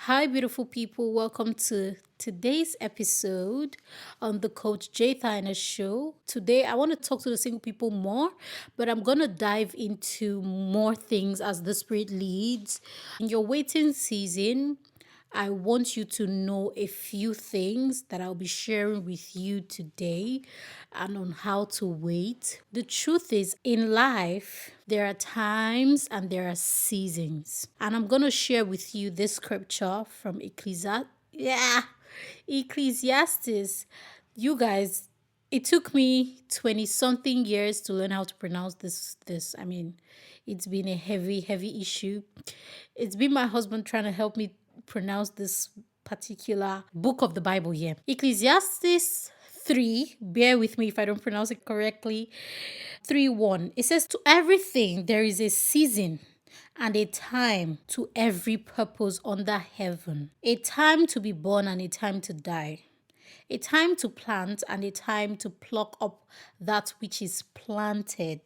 Hi, beautiful people. Welcome to today's episode on the Coach Thyna show. Today, I want to talk to the single people more, but I'm going to dive into more things as the Spirit leads. In your waiting season, I want you to know a few things that I'll be sharing with you today and on how to wait. The truth is, in life, there are times and there are seasons. And I'm going to share with you this scripture from Ecclesiastes. You guys, it took me 20 something years to learn how to pronounce this. I mean, it's been a heavy issue. It's been my husband trying to help me pronounce this particular book of the Bible here. Ecclesiastes 3, bear with me if I don't pronounce it correctly. 3:1. It says, "To everything there is a season and a time to every purpose under heaven, a time to be born and a time to die, a time to plant and a time to pluck up that which is planted."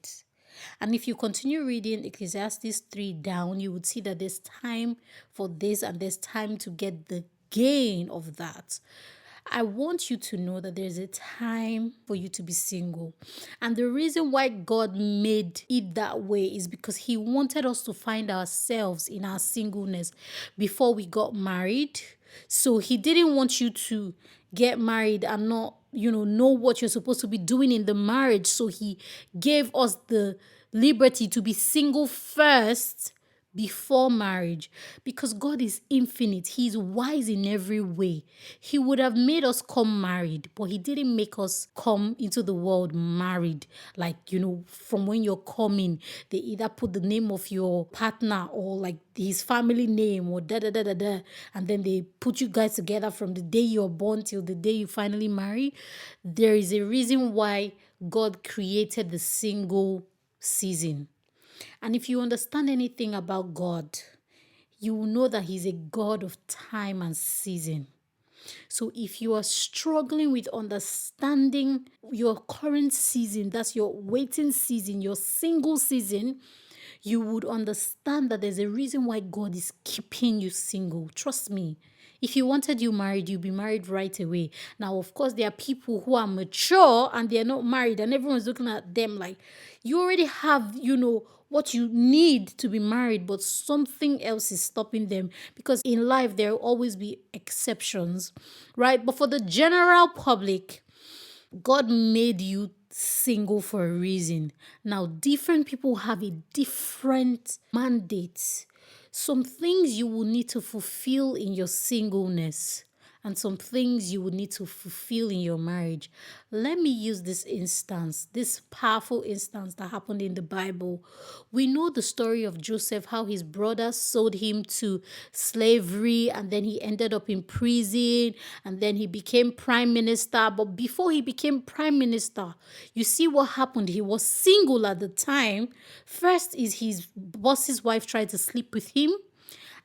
And if you continue reading Ecclesiastes 3 down, you would see that there's time for this and there's time to get the gain of that. I want you to know that there's a time for you to be single. And the reason why God made it that way is because He wanted us to find ourselves in our singleness before we got married. So He didn't want you to get married and not, know what you're supposed to be doing in the marriage. So He gave us the liberty to be single first before marriage, because God is infinite. He's wise in every way. He would have made us come married, but He didn't make us come into the world married. Like, from when you're coming, they either put the name of your partner or like his family name or da da da da da, and then they put you guys together from the day you're born till the day you finally marry. There is a reason why God created the single season. And if you understand anything about God, you will know that He's a God of time and season. So if you are struggling with understanding your current season, that's your waiting season, your single season, you would understand that there's a reason why God is keeping you single. Trust me. If He wanted you married, you'd be married right away. Now, of course, there are people who are mature and they're not married, and everyone's looking at them like, you already have, what you need to be married, but something else is stopping them, because in life there will always be exceptions, right? But for the general public, God made you single for a reason. Now, different people have a different mandate. Some things you will need to fulfill in your singleness, and some things you will need to fulfill in your marriage. Let me use this instance, this powerful instance that happened in the Bible. We know the story of Joseph, how his brothers sold him to slavery, and then he ended up in prison, and then he became prime minister. But before he became prime minister, you see what happened. He was single at the time. First is his boss's wife tried to sleep with him.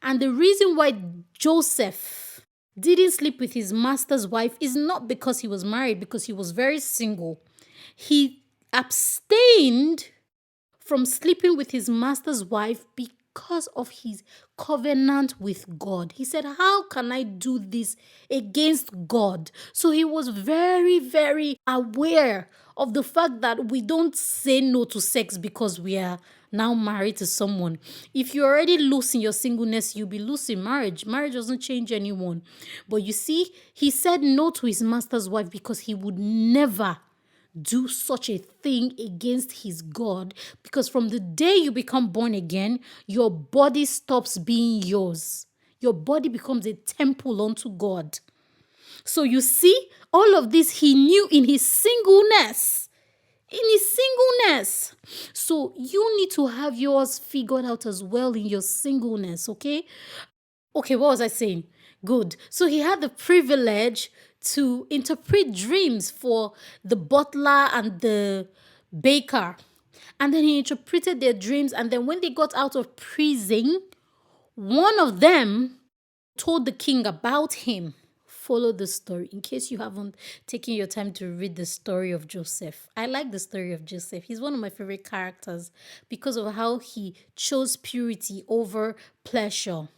And the reason why Joseph didn't sleep with his master's wife is not because he was married, because he was very single. He abstained from sleeping with his master's wife because of his covenant with God. He said, "How can I do this against God?" So he was very aware of the fact that we don't say no to sex because we are now married to someone. If you're already loose in your singleness, you'll be loose in marriage. Marriage doesn't change anyone. But you see, he said no to his master's wife because he would never do such a thing against his God, because from the day you become born again, your body stops being yours. Your body becomes a temple unto God. So you see, all of this he knew in his singleness. In his singleness. So you need to have yours figured out as well in your singleness, okay? Okay, what was I saying? Good. So he had the privilege to interpret dreams for the butler and the baker. And then he interpreted their dreams. And then when they got out of prison, one of them told the king about him. Follow the story in case you haven't taken your time to read the story of Joseph. I like the story of Joseph. He's one of my favorite characters because of how he chose purity over pleasure.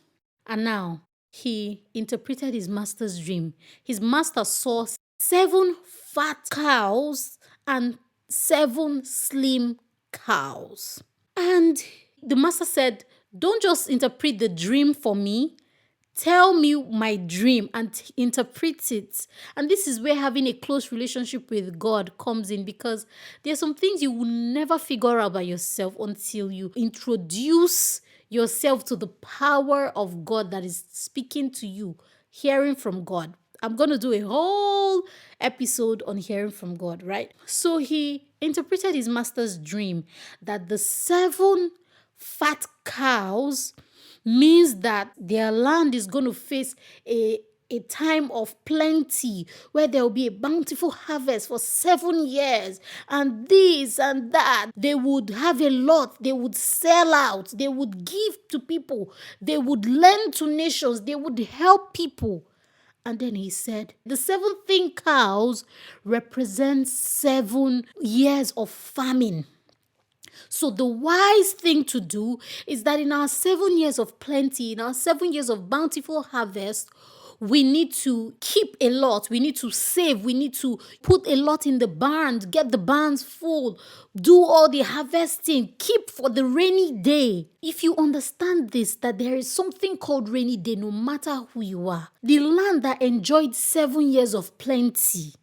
And now, He interpreted his master's dream. His master saw seven fat cows and seven slim cows. And the master said, don't just interpret the dream for me. Tell me my dream and interpret it. And this is where having a close relationship with God comes in, because there's some things you will never figure out by yourself until you introduce yourself to the power of God that is speaking to you, hearing from God. I'm going to do a whole episode on hearing from God, right? So he interpreted his master's dream that the seven fat cows means that their land is going to face a time of plenty where there will be a bountiful harvest for 7 years, and this and that. They would have a lot, they would sell out, they would give to people, they would lend to nations, they would help people. And then he said, the seven thin cows represent 7 years of famine. So the wise thing to do is that in our 7 years of plenty, in our 7 years of bountiful harvest, we need to keep a lot. We need to save. We need to put a lot in the barns, get the barns full, do all the harvesting, keep for the rainy day. If you understand this, that there is something called rainy day, no matter who you are, the land that enjoyed 7 years of plenty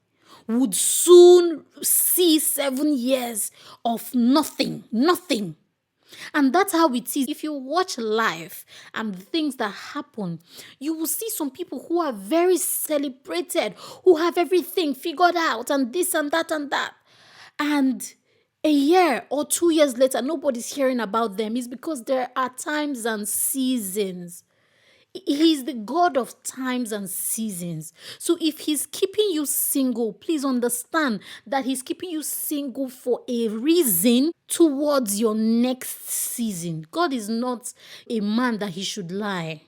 would soon see 7 years of nothing. And that's how it is. If you watch life and the things that happen, you will see some people who are very celebrated, who have everything figured out, and this and that and that. And a year or 2 years later, nobody's hearing about them. It's because there are times and seasons. He's the God of times and seasons. So if he's keeping you single, please understand that he's keeping you single for a reason towards your next season. God is not a man that he should lie.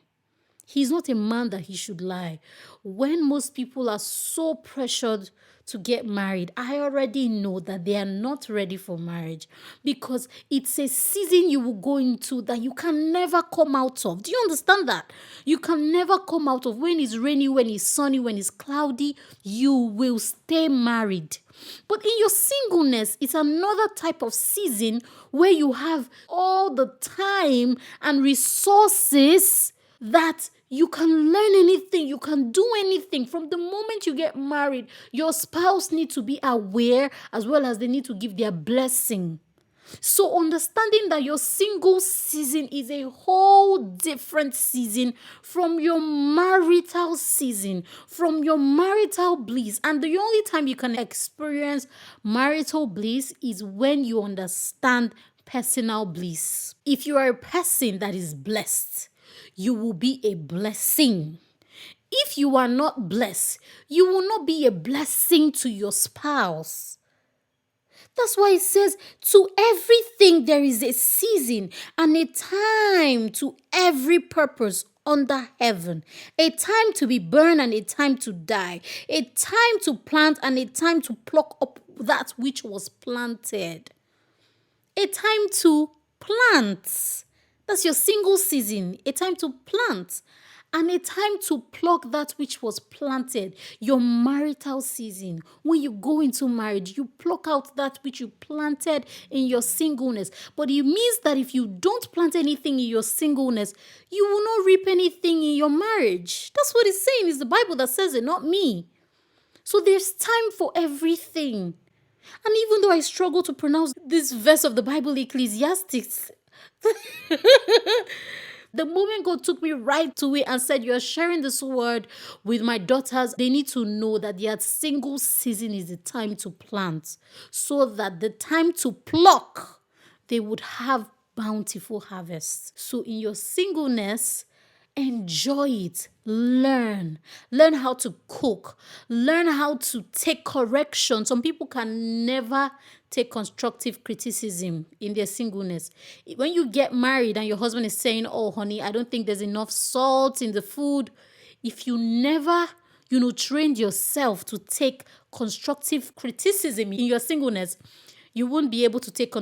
He's not a man that he should lie. When most people are so pressured to get married, I already know that they are not ready for marriage, because it's a season you will go into that you can never come out of. Do you understand that? You can never come out of. When it's rainy, when it's sunny, when it's cloudy, you will stay married. But in your singleness, it's another type of season where you have all the time and resources that you can learn anything, you can do anything. From the moment you get married, your spouse needs to be aware, as well as they need to give their blessing. So understanding that your single season is a whole different season from your marital season, from your marital bliss. And the only time you can experience marital bliss is when you understand personal bliss. If you are a person that is blessed, you will be a blessing. If you are not blessed, you will not be a blessing to your spouse. That's why it says, to everything there is a season and a time to every purpose under heaven. A time to be burned and a time to die. A time to plant and a time to pluck up that which was planted. A time to plant. That's your single season. A time to plant. And a time to pluck that which was planted. Your marital season. When you go into marriage, you pluck out that which you planted in your singleness. But it means that if you don't plant anything in your singleness, you will not reap anything in your marriage. That's what it's saying. It's the Bible that says it, not me. So there's time for everything. And even though I struggle to pronounce this verse of the Bible, Ecclesiastes, the moment God took me right to it and said, you're sharing this word with my daughters, they need to know that their single season is the time to plant, so that the time to pluck, they would have bountiful harvests. So in your singleness, enjoy it. Learn how to cook, learn how to take correction. Some people can never take constructive criticism in their singleness. When you get married and your husband is saying, oh honey, I don't think there's enough salt in the food, if you never trained yourself to take constructive criticism in your singleness, you won't be able to take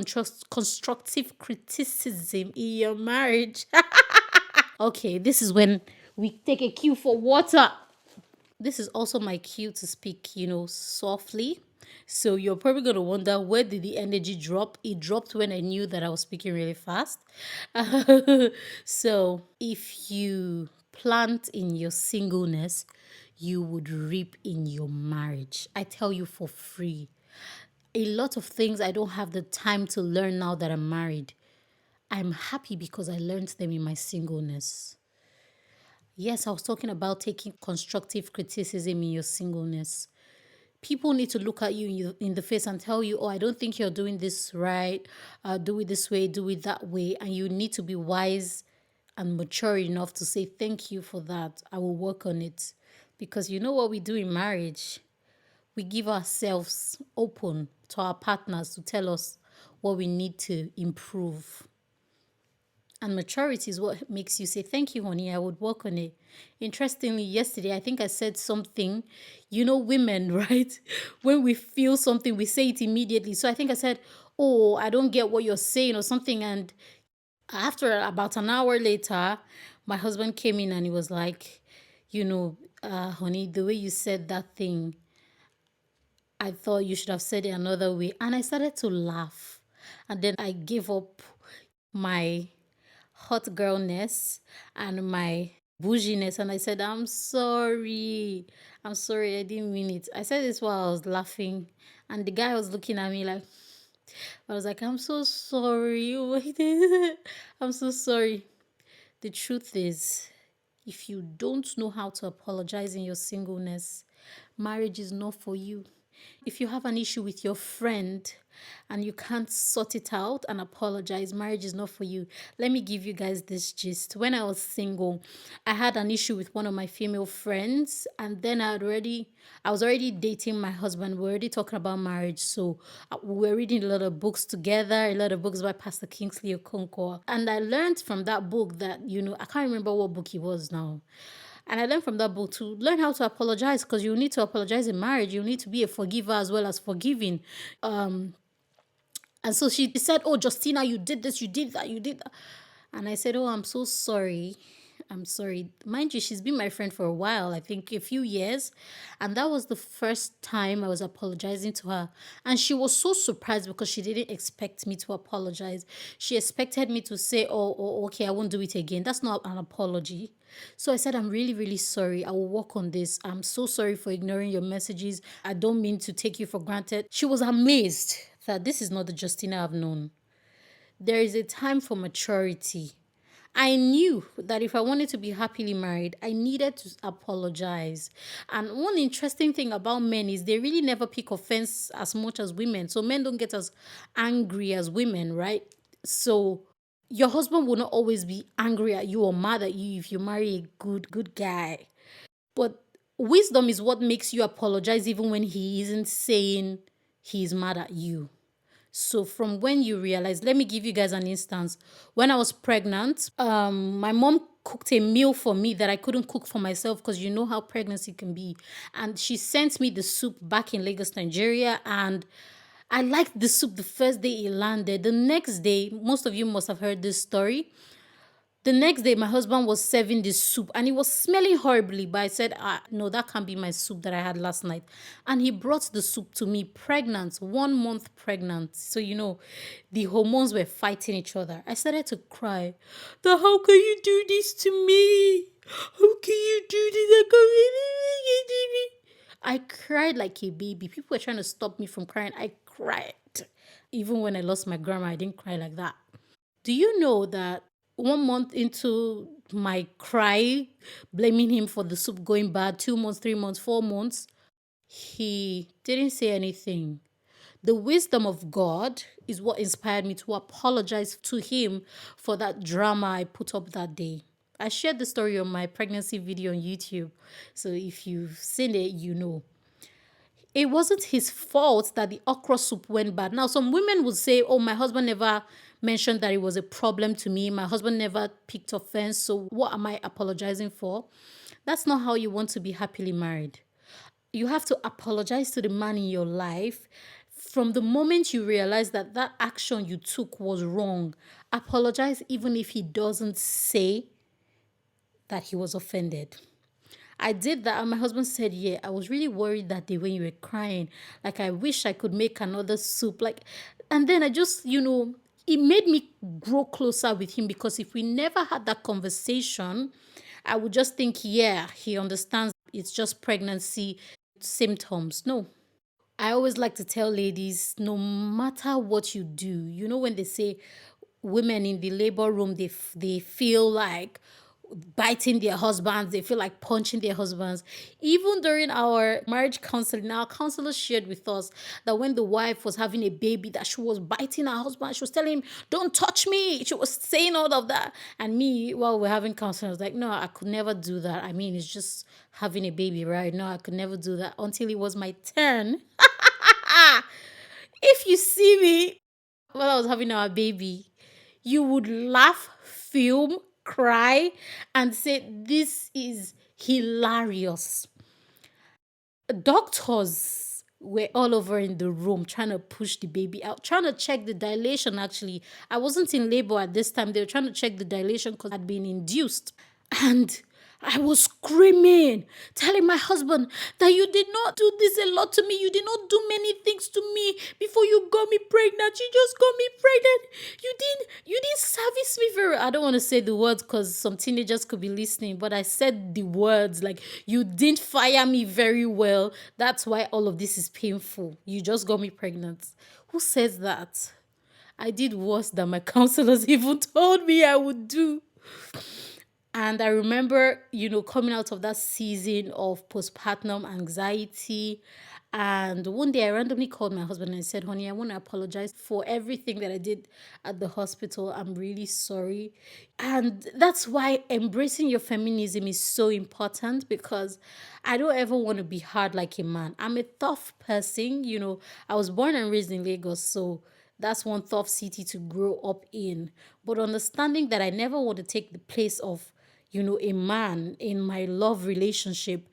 constructive criticism in your marriage. Okay, this is when We take a cue for water. This is also my cue to speak, softly. So you're probably going to wonder, where did the energy drop? It dropped when I knew that I was speaking really fast. So if you plant in your singleness, you would reap in your marriage. I tell you for free. A lot of things I don't have the time to learn now that I'm married. I'm happy because I learned them in my singleness. Yes, I was talking about taking constructive criticism in your singleness. People need to look at you in the face and tell you, oh, I don't think you're doing this right. Do it this way, do it that way. And you need to be wise and mature enough to say, thank you for that. I will work on it. Because you know what we do in marriage? We give ourselves open to our partners to tell us what we need to improve. And maturity is what makes you say, thank you, honey, I would work on it. Interestingly, yesterday, I think I said something, women, right? When we feel something, we say it immediately. So I think I said, oh, I don't get what you're saying or something. And after about an hour later, my husband came in and he was like, honey, the way you said that thing, I thought you should have said it another way. And I started to laugh. And then I gave up my hot girlness and my bouginess, and I said, I'm sorry. I'm sorry, I didn't mean it. I said this while I was laughing, and the guy was looking at me like, I was like, I'm so sorry. I'm so sorry. The truth is, if you don't know how to apologize in your singleness, marriage is not for you. If you have an issue with your friend and you can't sort it out and apologize, marriage is not for you. Let me give you guys this gist. When I was single, I had an issue with one of my female friends, and then I was already dating my husband. We were already talking about marriage. So we were reading a lot of books together, a lot of books by Pastor Kingsley Okonkwo. And I learned from that book that, I can't remember what book it was now. And I learned from that book to learn how to apologize, because you need to apologize in marriage. You need to be a forgiver as well as forgiving. And so she said, oh, Justina, you did this, you did that, you did that. And I said, oh, I'm so sorry. I'm sorry. Mind you, she's been my friend for a while, I think a few years. And that was the first time I was apologizing to her. And she was so surprised because she didn't expect me to apologize. She expected me to say, okay, I won't do it again. That's not an apology. So I said, I'm really, really sorry. I will work on this. I'm so sorry for ignoring your messages. I don't mean to take you for granted. She was amazed that this is not the Justina I've known. There is a time for maturity. I knew that if I wanted to be happily married, I needed to apologize. And one interesting thing about men is they really never pick offense as much as women. So men don't get as angry as women, right? So your husband will not always be angry at you or mad at you if you marry a good guy. But wisdom is what makes you apologize even when he isn't saying he's mad at you. So from when you realize, let me give you guys an instance. When I was pregnant, my mom cooked a meal for me that I couldn't cook for myself, because you know how pregnancy can be. And she sent me the soup back in Lagos, Nigeria. And I liked the soup the first day it landed. The next day, most of you must have heard this story. The next day, my husband was serving this soup and it was smelling horribly. But I said, no, that can't be my soup that I had last night. And he brought the soup to me, pregnant, 1 month pregnant. So, the hormones were fighting each other. I started to cry. How can you do this to me? How can you do this? I cried like a baby. People were trying to stop me from crying. I cried. Even when I lost my grandma, I didn't cry like that. Do you know that 1 month into my cry, blaming him for the soup going bad, 2 months, 3 months, 4 months, he didn't say anything. The wisdom of God is what inspired me to apologize to him for that drama I put up that day. I shared the story on my pregnancy video on YouTube. So if you've seen it, you know. It wasn't his fault that the okra soup went bad. Now, some women would say, oh, my husband never mentioned that it was a problem to me. My husband never picked offense. So what am I apologizing for? That's not how you want to be happily married. You have to apologize to the man in your life from the moment you realize that that action you took was wrong. Apologize even if he doesn't say that he was offended. I did that, and my husband said, "Yeah, I was really worried that day when you were crying. Like, I wish I could make another soup." Like, and then I just, it made me grow closer with him because if we never had that conversation, I would just think, yeah, he understands it's just pregnancy symptoms. No. I always like to tell ladies, no matter what you do, when they say women in the labor room, they feel like biting their husbands, they feel like punching their husbands. Even during our marriage counseling, our counselor shared with us that when the wife was having a baby, that she was biting her husband. She was telling him, "Don't touch me." She was saying all of that. And me, while we're having counseling, I was like, "No, I could never do that. I mean, it's just having a baby, right? No, I could never do that," until it was my turn. If you see me while I was having our baby, you would laugh, film, cry, and say, "This is hilarious." Doctors were all over in the room trying to push the baby out, trying to check the dilation. Actually, I wasn't in labor at this time. They were trying to check the dilation because I had been induced. And I was screaming, telling my husband that you did not do this a lot to me. You did not do many things to me before you got me pregnant. You just got me pregnant. You didn't service me very well. I don't want to say the words because some teenagers could be listening, but I said the words like you didn't fire me very well. That's why all of this is painful. You just got me pregnant. Who says that? I did worse than my counselors even told me I would do. And I remember, coming out of that season of postpartum anxiety. And one day I randomly called my husband and I said, "Honey, I want to apologize for everything that I did at the hospital. I'm really sorry." And that's why embracing your feminism is so important because I don't ever want to be hard like a man. I'm a tough person. I was born and raised in Lagos. So that's one tough city to grow up in. But understanding that I never want to take the place of a man in my love relationship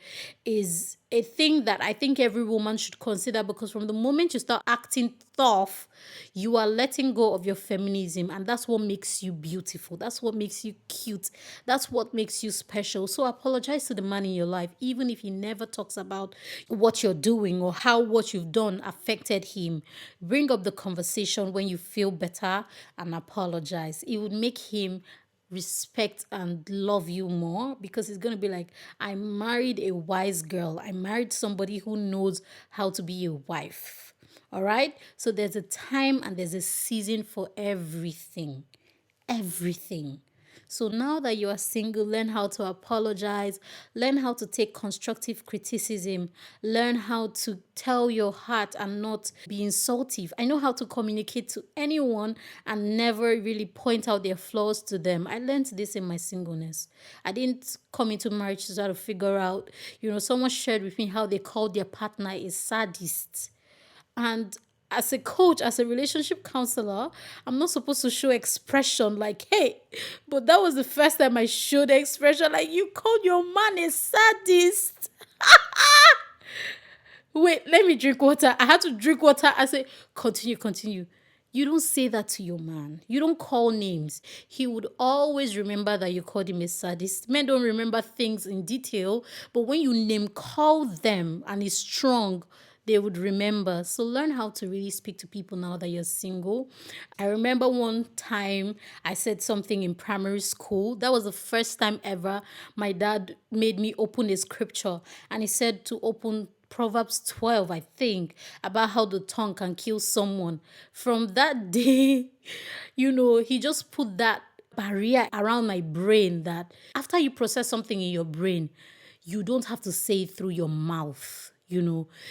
is a thing that I think every woman should consider because from the moment you start acting tough, you are letting go of your feminism, and that's what makes you beautiful. That's what makes you cute. That's what makes you special. So apologize to the man in your life, even if he never talks about what you're doing or how what you've done affected him. Bring up the conversation when you feel better and apologize. It would make him respect and love you more because it's going to be like, I married a wise girl. I married somebody who knows how to be a wife. All right. So there's a time and there's a season for everything. Everything. So now that you are single, learn how to apologize, learn how to take constructive criticism, learn how to tell your heart and not be insultive. I know how to communicate to anyone and never really point out their flaws to them. I learned this in my singleness. I didn't come into marriage to try to figure out, someone shared with me how they called their partner a sadist. And as a coach, as a relationship counselor, I'm not supposed to show expression like, "Hey," but that was the first time I showed expression like, "You called your man a sadist." Wait, let me drink water. I had to drink water. I said, "Continue, continue." You don't say that to your man. You don't call names. He would always remember that you called him a sadist. Men don't remember things in detail, but when you name call them and it's strong, they would remember. So learn how to really speak to people now that you're single. I remember one time I said something in primary school. That was the first time ever my dad made me open a scripture, and he said to open Proverbs 12, I think, about how the tongue can kill someone. From that day, he just put that barrier around my brain that after you process something in your brain, you don't have to say it through your mouth.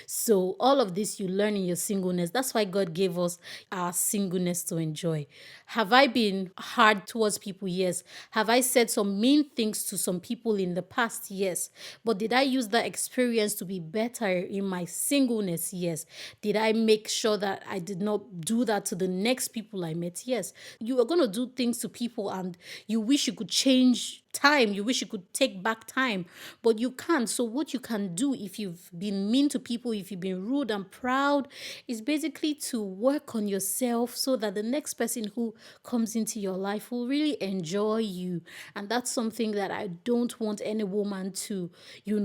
So all of this you learn in your singleness. That's why God gave us our singleness to enjoy. Have I been hard towards people? Yes. Have I said some mean things to some people in the past? Yes. But did I use that experience to be better in my singleness? Yes. Did I make sure that I did not do that to the next people I met? Yes. You are going to do things to people and you wish you could change time. You wish you could take back time, but you can't. So what you can do, if you've been mean to people, if you've been rude and proud, is basically to work on yourself so that the next person who comes into your life will really enjoy you. And that's something that I don't want any woman to,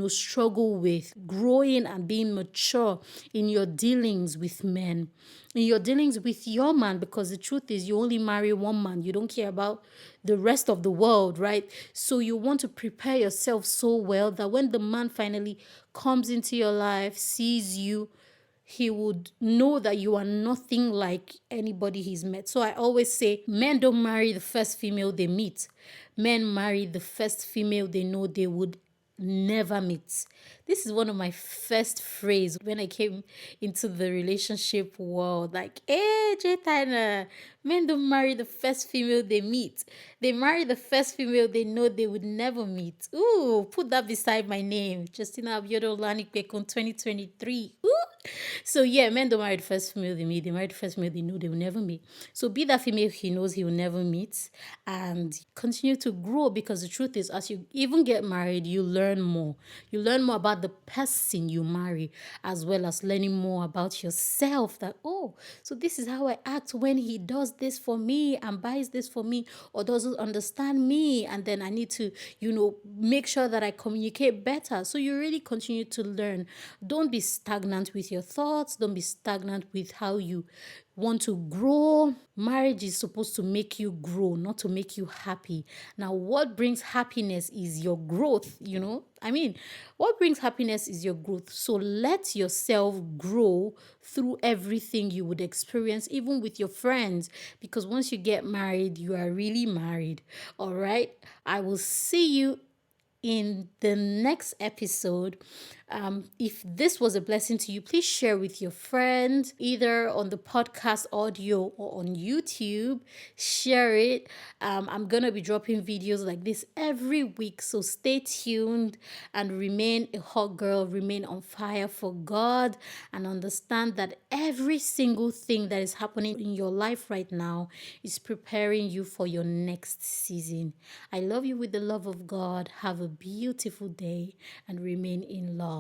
struggle with. Growing and being mature in your dealings with men, in your dealings with your man, because the truth is you only marry one man. You don't care about the rest of the world, right? So you want to prepare yourself so well that when the man finally comes into your life, sees you, he would know that you are nothing like anybody he's met. So I always say men don't marry the first female they meet. Men marry the first female they know they would never meet. This is one of my first phrase when I came into the relationship world. Like, hey, Thyna, men don't marry the first female they meet. They marry the first female they know they would never meet. Ooh, put that beside my name. Justina Abiodo Lanikwekon 2023. Ooh. So yeah, men don't marry the first female they meet. They marry the first female they know they will never meet. So be that female he knows he will never meet, and continue to grow, because the truth is, as you even get married, you learn more. You learn more about the person you marry, as well as learning more about yourself. That, oh, so this is how I act when he does this for me and buys this for me, or doesn't understand me, and then I need to, make sure that I communicate better. So you really continue to learn. Don't be stagnant with your thoughts. Don't be stagnant with how you want to grow. Marriage is supposed to make you grow, not to make you happy. Now, what brings happiness is your growth. What brings happiness is your growth. So let yourself grow through everything you would experience, even with your friends, because once you get married, you are really married. All right. I will see you in the next episode. If this was a blessing to you, please share with your friends, either on the podcast audio or on YouTube. Share it. I'm going to be dropping videos like this every week. So stay tuned and remain a hot girl, remain on fire for God, and understand that every single thing that is happening in your life right now is preparing you for your next season. I love you with the love of God. Have a beautiful day and remain in love.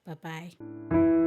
Bye bye.